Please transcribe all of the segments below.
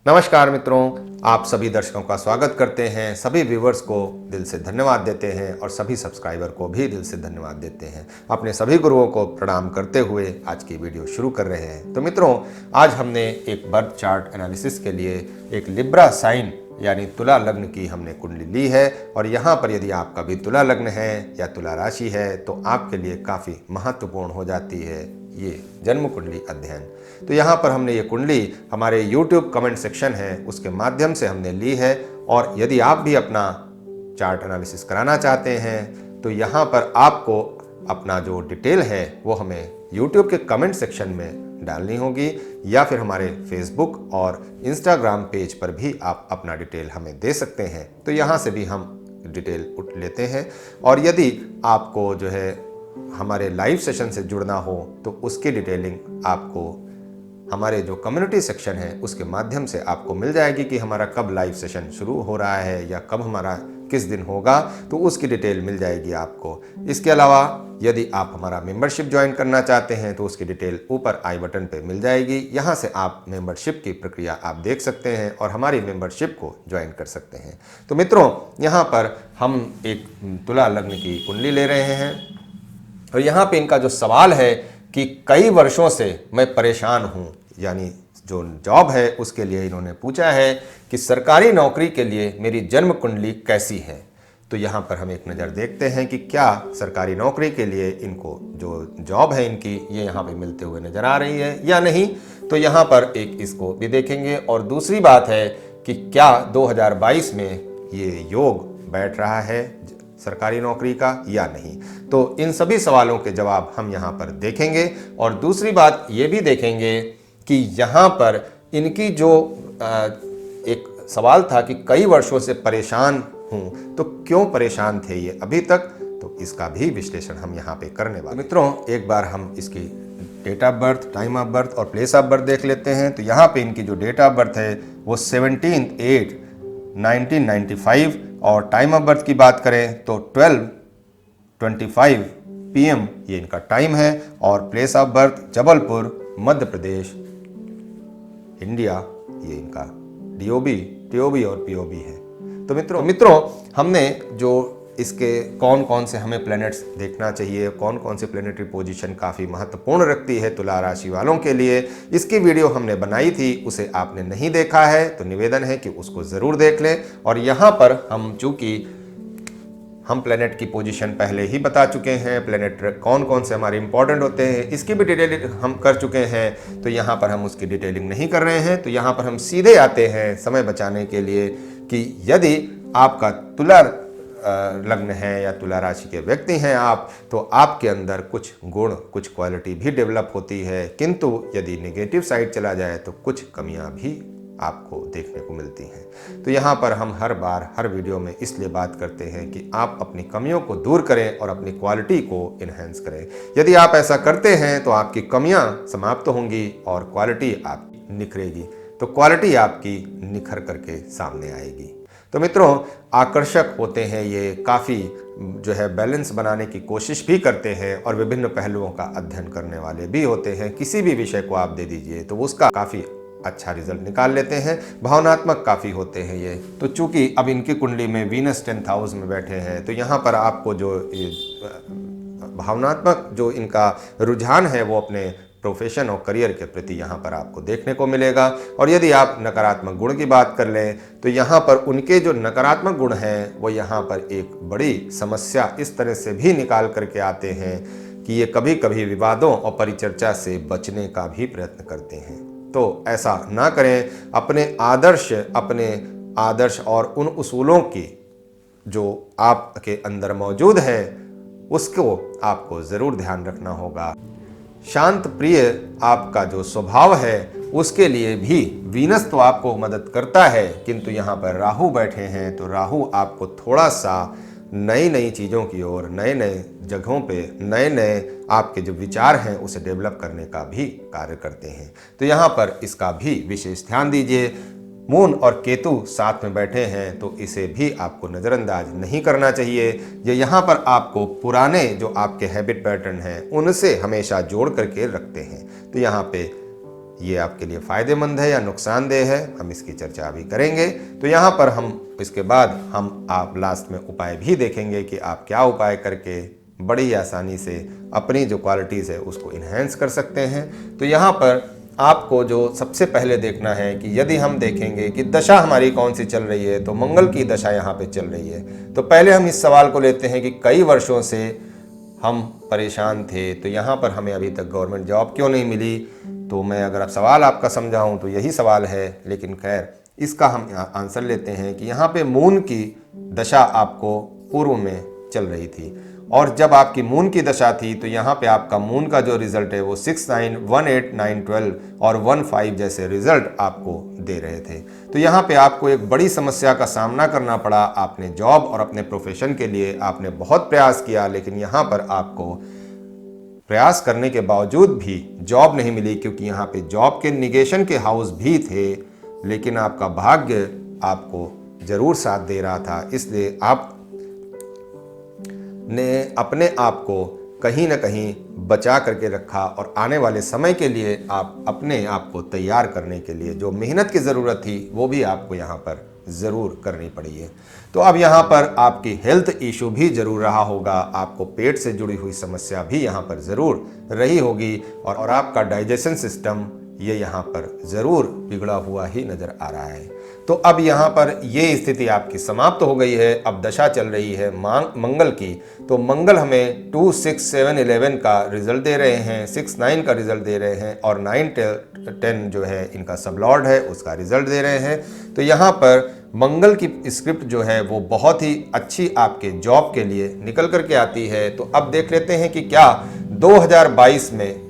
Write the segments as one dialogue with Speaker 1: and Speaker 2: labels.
Speaker 1: नमस्कार मित्रों, आप सभी दर्शकों का स्वागत करते हैं। सभी व्यूवर्स को दिल से धन्यवाद देते हैं और सभी सब्सक्राइबर को भी दिल से धन्यवाद देते हैं। अपने सभी गुरुओं को प्रणाम करते हुए आज की वीडियो शुरू कर रहे हैं। तो मित्रों, आज हमने एक बर्थ चार्ट एनालिसिस के लिए एक लिब्रा साइन यानी तुला लग्न की हमने कुंडली ली है और यहाँ पर यदि आपका भी तुला लग्न है या तुला राशि है तो आपके लिए काफ़ी महत्वपूर्ण हो जाती है ये जन्म कुंडली अध्ययन। तो यहाँ पर हमने ये कुंडली हमारे YouTube कमेंट सेक्शन है उसके माध्यम से हमने ली है और यदि आप भी अपना चार्ट एनालिसिस कराना चाहते हैं तो यहाँ पर आपको अपना जो डिटेल है वो हमें YouTube के कमेंट सेक्शन में डालनी होगी या फिर हमारे Facebook और Instagram पेज पर भी आप अपना डिटेल हमें दे सकते हैं। तो यहाँ से भी हम डिटेल उठ लेते हैं और यदि आपको जो है हमारे लाइव सेशन से जुड़ना हो तो उसकी डिटेलिंग आपको हमारे जो कम्युनिटी सेक्शन है उसके माध्यम से आपको मिल जाएगी कि हमारा कब लाइव सेशन शुरू हो रहा है या कब हमारा किस दिन होगा, तो उसकी डिटेल मिल जाएगी आपको। इसके अलावा यदि आप हमारा मेंबरशिप ज्वाइन करना चाहते हैं तो उसकी डिटेल ऊपर आई बटन पे मिल जाएगी। यहाँ से आप मेंबरशिप की प्रक्रिया आप देख सकते हैं और हमारी मेंबरशिप को ज्वाइन कर सकते हैं। तो मित्रों, यहाँ पर हम एक तुला लग्न की कुंडली ले रहे हैं और यहाँ पे इनका जो सवाल है कि कई वर्षों से मैं परेशान हूँ, यानी जो जॉब है उसके लिए इन्होंने पूछा है कि सरकारी नौकरी के लिए मेरी जन्म कुंडली कैसी है। तो यहाँ पर हम एक नज़र देखते हैं कि क्या सरकारी नौकरी के लिए इनको जो जॉब है इनकी ये यहाँ पे मिलते हुए नज़र आ रही है या नहीं। तो यहाँ पर एक इसको भी देखेंगे और दूसरी बात है कि क्या 2022 में ये योग बैठ रहा है सरकारी नौकरी का या नहीं। तो इन सभी सवालों के जवाब हम यहाँ पर देखेंगे और दूसरी बात ये भी देखेंगे कि यहाँ पर इनकी जो एक सवाल था कि कई वर्षों से परेशान हूँ, तो क्यों परेशान थे ये अभी तक, तो इसका भी विश्लेषण हम यहाँ पे करने वाले। मित्रों, एक बार हम इसकी date of birth, time of birth और प्लेस ऑफ बर्थ देख लेते हैं। तो यहाँ पे इनकी जो डेट ऑफ बर्थ है वो 17/8/1995 और टाइम ऑफ बर्थ की बात करें तो 12:25 PM ये इनका टाइम है और place of birth Jabalpur, Madhya Pradesh, India, ये इनका DOB, TOB और POB है। तो मित्रों हमने जो इसके कौन कौन से हमें प्लैनेट्स देखना चाहिए, कौन कौन से प्लैनेटरी पोजीशन काफ़ी महत्वपूर्ण रखती है तुला राशि वालों के लिए, इसकी वीडियो हमने बनाई थी। उसे आपने नहीं देखा है तो निवेदन है कि उसको ज़रूर देख लें। और यहाँ पर हम चूँकि हम प्लैनेट की पोजीशन पहले ही बता चुके हैं, प्लैनेट कौन कौन से हमारे इंपॉर्टेंट होते हैं इसकी भी डिटेलिंग हम कर चुके हैं, तो यहाँ पर हम उसकी डिटेलिंग नहीं कर रहे हैं। तो यहाँ पर हम सीधे आते हैं समय बचाने के लिए कि यदि आपका तुला लग्न है या तुला राशि के व्यक्ति हैं आप, तो आपके अंदर कुछ गुण, कुछ क्वालिटी भी डेवलप होती है, किंतु यदि नेगेटिव साइड चला जाए तो कुछ कमियां भी आपको देखने को मिलती हैं। तो यहाँ पर हम हर बार हर वीडियो में इसलिए बात करते हैं कि आप अपनी कमियों को दूर करें और अपनी क्वालिटी को इन्हेंस करें। यदि आप ऐसा करते हैं तो आपकी कमियां समाप्त होंगी और क्वालिटी आपकी निखरेगी, तो क्वालिटी आपकी निखर करके सामने आएगी। तो मित्रों, आकर्षक होते हैं ये, काफ़ी जो है बैलेंस बनाने की कोशिश भी करते हैं और विभिन्न पहलुओं का अध्ययन करने वाले भी होते हैं। किसी भी विषय को आप दे दीजिए तो उसका काफ़ी अच्छा रिजल्ट निकाल लेते हैं। भावनात्मक काफ़ी होते हैं ये। तो चूंकि अब इनकी कुंडली में वीनस 10th हाउस में बैठे हैं तो यहाँ पर आपको जो भावनात्मक जो इनका रुझान है वो अपने प्रोफेशन और करियर के प्रति यहाँ पर आपको देखने को मिलेगा। और यदि आप नकारात्मक गुण की बात कर लें तो यहाँ पर उनके जो नकारात्मक गुण हैं वो यहाँ पर एक बड़ी समस्या इस तरह से भी निकाल करके आते हैं कि ये कभी कभी विवादों और परिचर्चा से बचने का भी प्रयत्न करते हैं। तो ऐसा ना करें। अपने आदर्श और उन उसूलों की जो आपके अंदर मौजूद है उसको आपको ज़रूर ध्यान रखना होगा। शांत प्रिय आपका जो स्वभाव है उसके लिए भी वीनस तो आपको मदद करता है, किंतु यहाँ पर राहु बैठे हैं तो राहु आपको थोड़ा सा नई नई चीज़ों की ओर, नए नए जगहों पे, नए नए आपके जो विचार हैं उसे डेवलप करने का भी कार्य करते हैं। तो यहाँ पर इसका भी विशेष ध्यान दीजिए। मून और केतु साथ में बैठे हैं तो इसे भी आपको नज़रअंदाज नहीं करना चाहिए। ये यहाँ पर आपको पुराने जो आपके हैबिट पैटर्न हैं उनसे हमेशा जोड़ करके रखते हैं। तो यहाँ पे ये आपके लिए फ़ायदेमंद है या नुकसानदेह है, हम इसकी चर्चा अभी करेंगे। तो यहाँ पर हम इसके बाद हम आप लास्ट में उपाय भी देखेंगे कि आप क्या उपाय करके बड़ी आसानी से अपनी जो क्वालिटीज़ है उसको इन्हेंस कर सकते हैं। तो यहाँ पर आपको जो सबसे पहले देखना है कि यदि हम देखेंगे कि दशा हमारी कौन सी चल रही है, तो मंगल की दशा यहाँ पे चल रही है। तो पहले हम इस सवाल को लेते हैं कि कई वर्षों से हम परेशान थे, तो यहाँ पर हमें अभी तक गवर्नमेंट जॉब क्यों नहीं मिली। तो मैं अगर आप सवाल आपका समझाऊँ तो यही सवाल है, लेकिन खैर इसका हम आंसर लेते हैं कि यहाँ पे मून की दशा आपको पूर्व में चल रही थी, और जब आपकी मून की दशा थी तो यहाँ पे आपका मून का जो रिजल्ट है वो 6, 9, 1, 8, 9, 12 और 1, 5 जैसे रिजल्ट आपको दे रहे थे। तो यहाँ पे आपको एक बड़ी समस्या का सामना करना पड़ा। आपने जॉब और अपने प्रोफेशन के लिए आपने बहुत प्रयास किया, लेकिन यहाँ पर आपको प्रयास करने के बावजूद भी जॉब नहीं मिली, क्योंकि यहाँ पे जॉब के निगेशन के हाउस भी थे, लेकिन आपका भाग्य आपको जरूर साथ दे रहा था। इसलिए आप ने अपने आप को कहीं ना कहीं बचा करके रखा, और आने वाले समय के लिए आप अपने आप को तैयार करने के लिए जो मेहनत की ज़रूरत थी वो भी आपको यहाँ पर ज़रूर करनी पड़ी है। तो अब यहाँ पर आपकी हेल्थ इशू भी ज़रूर रहा होगा, आपको पेट से जुड़ी हुई समस्या भी यहाँ पर ज़रूर रही होगी, और आपका डाइजेशन सिस्टम ये यहाँ पर ज़रूर बिगड़ा हुआ ही नज़र आ रहा है। तो अब यहाँ पर ये स्थिति आपकी समाप्त हो गई है। अब दशा चल रही है मंगल की। तो मंगल हमें 2, 6, 7, 11 का रिजल्ट दे रहे हैं, 6, 9 का रिजल्ट दे रहे हैं, और 9, 10 जो है इनका सबलॉर्ड है उसका रिजल्ट दे रहे हैं। तो यहाँ पर मंगल की स्क्रिप्ट जो है वो बहुत ही अच्छी आपके जॉब के लिए निकल करके आती है। तो अब देख लेते हैं कि क्या 2022 में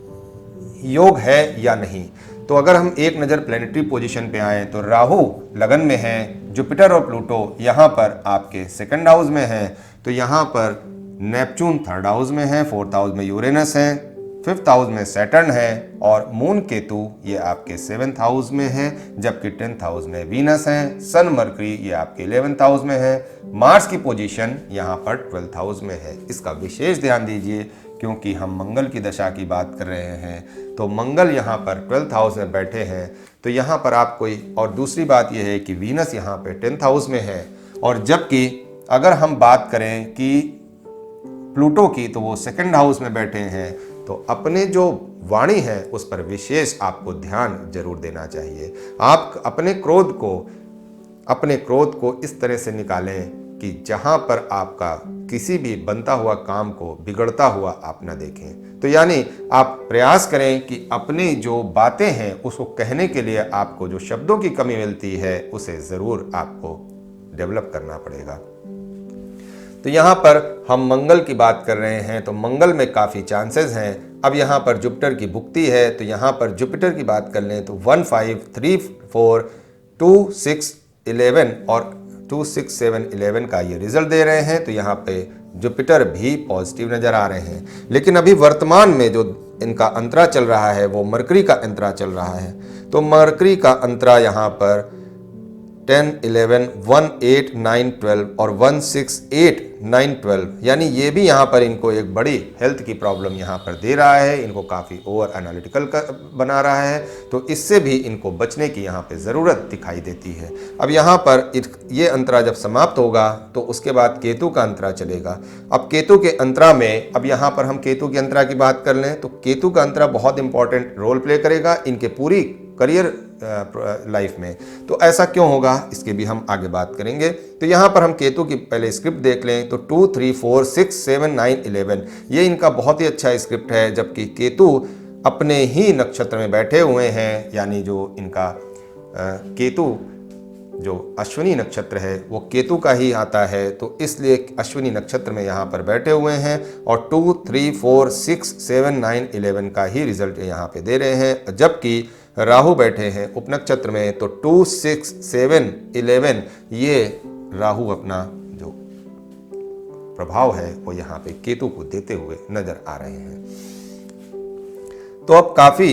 Speaker 1: योग है या नहीं। तो अगर हम एक नज़र प्लेनेटरी पोजीशन पे आए तो राहु लगन में है, जुपिटर और प्लूटो यहाँ पर आपके सेकंड हाउस में है। तो यहाँ पर नेपच्यून थर्ड हाउस में है, फोर्थ हाउस में यूरेनस है, फिफ्थ हाउस में सैटर्न है, और मून केतु ये आपके 7th हाउस में है, जबकि 10th हाउस में वीनस है। सन मरकरी ये आपके 11th हाउस में है। मार्स की पोजीशन यहाँ पर 12th हाउस में है। इसका विशेष ध्यान दीजिए, क्योंकि हम मंगल की दशा की बात कर रहे हैं। तो मंगल यहाँ पर 12th हाउस में बैठे हैं। तो यहाँ पर आप कोई, और दूसरी बात यह है कि वीनस यहाँ पे 10th हाउस में है, और जबकि अगर हम बात करें कि प्लूटो की तो वो सेकंड हाउस में बैठे हैं। तो अपने जो वाणी है उस पर विशेष आपको ध्यान जरूर देना चाहिए। आप अपने क्रोध को इस तरह से निकालें कि जहां पर आपका किसी भी बनता हुआ काम को बिगड़ता हुआ आप न देखें। तो यानी आप प्रयास करें कि अपनी जो बातें हैं उसको कहने के लिए आपको जो शब्दों की कमी मिलती है उसे ज़रूर आपको डेवलप करना पड़ेगा। तो यहाँ पर हम मंगल की बात कर रहे हैं, तो मंगल में काफ़ी चांसेस हैं। अब यहाँ पर जुपिटर की भुक्ति है, तो यहाँ पर जुपिटर की बात कर लें तो 1, 5, 3, 4, 2, 6, 11 और 2, 6, 7, 11 का ये रिजल्ट दे रहे हैं। तो यहाँ पे जुपिटर भी पॉजिटिव नज़र आ रहे हैं। लेकिन अभी वर्तमान में जो इनका अंतरा चल रहा है वो मरकरी का अंतरा चल रहा है। तो मरकरी का अंतरा यहाँ पर 10, 11, 1, 8, 9, 12 और 1, 6, 8, 9, 12, यानी ये भी यहाँ पर इनको एक बड़ी हेल्थ की प्रॉब्लम यहाँ पर दे रहा है, इनको काफ़ी ओवर एनालिटिकल बना रहा है। तो इससे भी इनको बचने की यहाँ पे ज़रूरत दिखाई देती है। अब यहाँ पर ये अंतरा जब समाप्त होगा तो उसके बाद केतु का अंतरा चलेगा। अब केतु के अंतरा में, अब यहाँ पर हम केतु के अंतरा की बात कर लें तो केतु का अंतरा बहुत इंपॉर्टेंट रोल प्ले करेगा इनके पूरी करियर लाइफ में। तो ऐसा क्यों होगा इसके भी हम आगे बात करेंगे। तो यहाँ पर हम केतु की पहले स्क्रिप्ट देख लें तो 2, 3, 4, 6, 7, 9, 11 ये इनका बहुत ही अच्छा स्क्रिप्ट है। जबकि केतु अपने ही नक्षत्र में बैठे हुए हैं, यानी जो इनका केतु जो अश्विनी नक्षत्र है वो केतु का ही आता है। तो इसलिए अश्विनी नक्षत्र में यहाँ पर बैठे हुए हैं और 2, 3, 4, 6, 7, 9, 11 का ही रिजल्ट यहाँ पे दे रहे हैं। जबकि राहु बैठे हैं उपनक्षत्र में तो 2, 6, 7, 11 ये राहु अपना जो प्रभाव है वो यहाँ पे केतु को देते हुए नजर आ रहे हैं। तो अब काफ़ी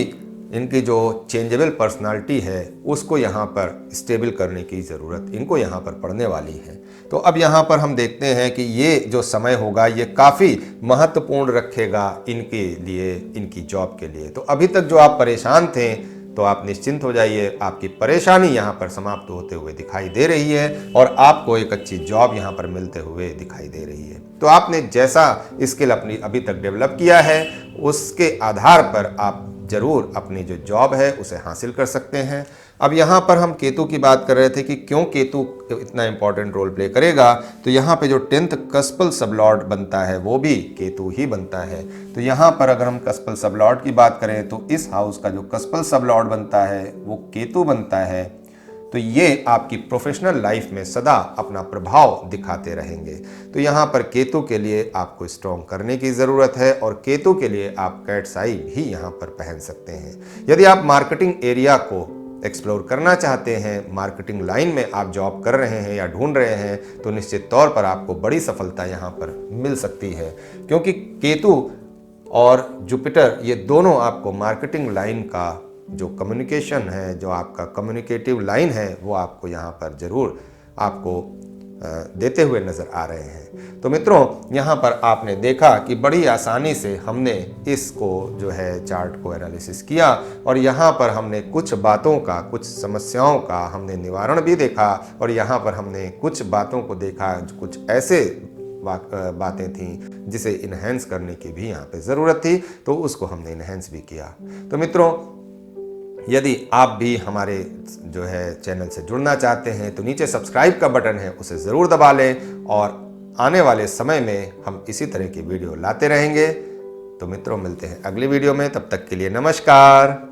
Speaker 1: इनकी जो चेंजेबल पर्सनालिटी है उसको यहाँ पर स्टेबल करने की ज़रूरत इनको यहाँ पर पड़ने वाली है। तो अब यहाँ पर हम देखते हैं कि ये जो समय होगा ये काफ़ी महत्वपूर्ण रखेगा इनके लिए, इनकी जॉब के लिए। तो अभी तक जो आप परेशान थे तो आप निश्चिंत हो जाइए, आपकी परेशानी यहाँ पर समाप्त होते हुए दिखाई दे रही है और आपको एक अच्छी जॉब यहाँ पर मिलते हुए दिखाई दे रही है। तो आपने जैसा स्किल अपनी अभी तक डेवलप किया है उसके आधार पर आप जरूर अपनी जो जॉब है उसे हासिल कर सकते हैं। अब यहाँ पर हम केतु की बात कर रहे थे कि क्यों केतु इतना इंपॉर्टेंट रोल प्ले करेगा, तो यहाँ पे जो 10th कस्पल सबलॉर्ड बनता है वो भी केतु ही बनता है। तो यहाँ पर अगर हम कस्पल सबलॉर्ड की बात करें तो इस हाउस का जो कस्पल सबलॉर्ड बनता है वो केतु बनता है। तो ये आपकी प्रोफेशनल लाइफ में सदा अपना प्रभाव दिखाते रहेंगे। तो यहाँ पर केतु के लिए आपको स्ट्रॉन्ग करने की ज़रूरत है और केतु के लिए आप कैट्स आई भी यहाँ पर पहन सकते हैं। यदि आप मार्केटिंग एरिया को एक्सप्लोर करना चाहते हैं, मार्केटिंग लाइन में आप जॉब कर रहे हैं या ढूंढ रहे हैं, तो निश्चित तौर पर आपको बड़ी सफलता यहाँ पर मिल सकती है, क्योंकि केतु और जुपिटर ये दोनों आपको मार्केटिंग लाइन का जो कम्युनिकेशन है, जो आपका कम्युनिकेटिव लाइन है, वो आपको यहाँ पर ज़रूर आपको देते हुए नज़र आ रहे हैं। तो मित्रों, यहाँ पर आपने देखा कि बड़ी आसानी से हमने इसको जो है चार्ट को एनालिसिस किया और यहाँ पर हमने कुछ बातों का, कुछ समस्याओं का हमने निवारण भी देखा और यहाँ पर हमने कुछ बातों को देखा, कुछ ऐसे बातें थीं जिसे इन्हेंस करने की भी यहाँ पे ज़रूरत थी, तो उसको हमने इन्हेंस भी किया। तो मित्रों, यदि आप भी हमारे जो है चैनल से जुड़ना चाहते हैं तो नीचे सब्सक्राइब का बटन है, उसे ज़रूर दबा लें और आने वाले समय में हम इसी तरह की वीडियो लाते रहेंगे। तो मित्रों, मिलते हैं अगली वीडियो में, तब तक के लिए नमस्कार।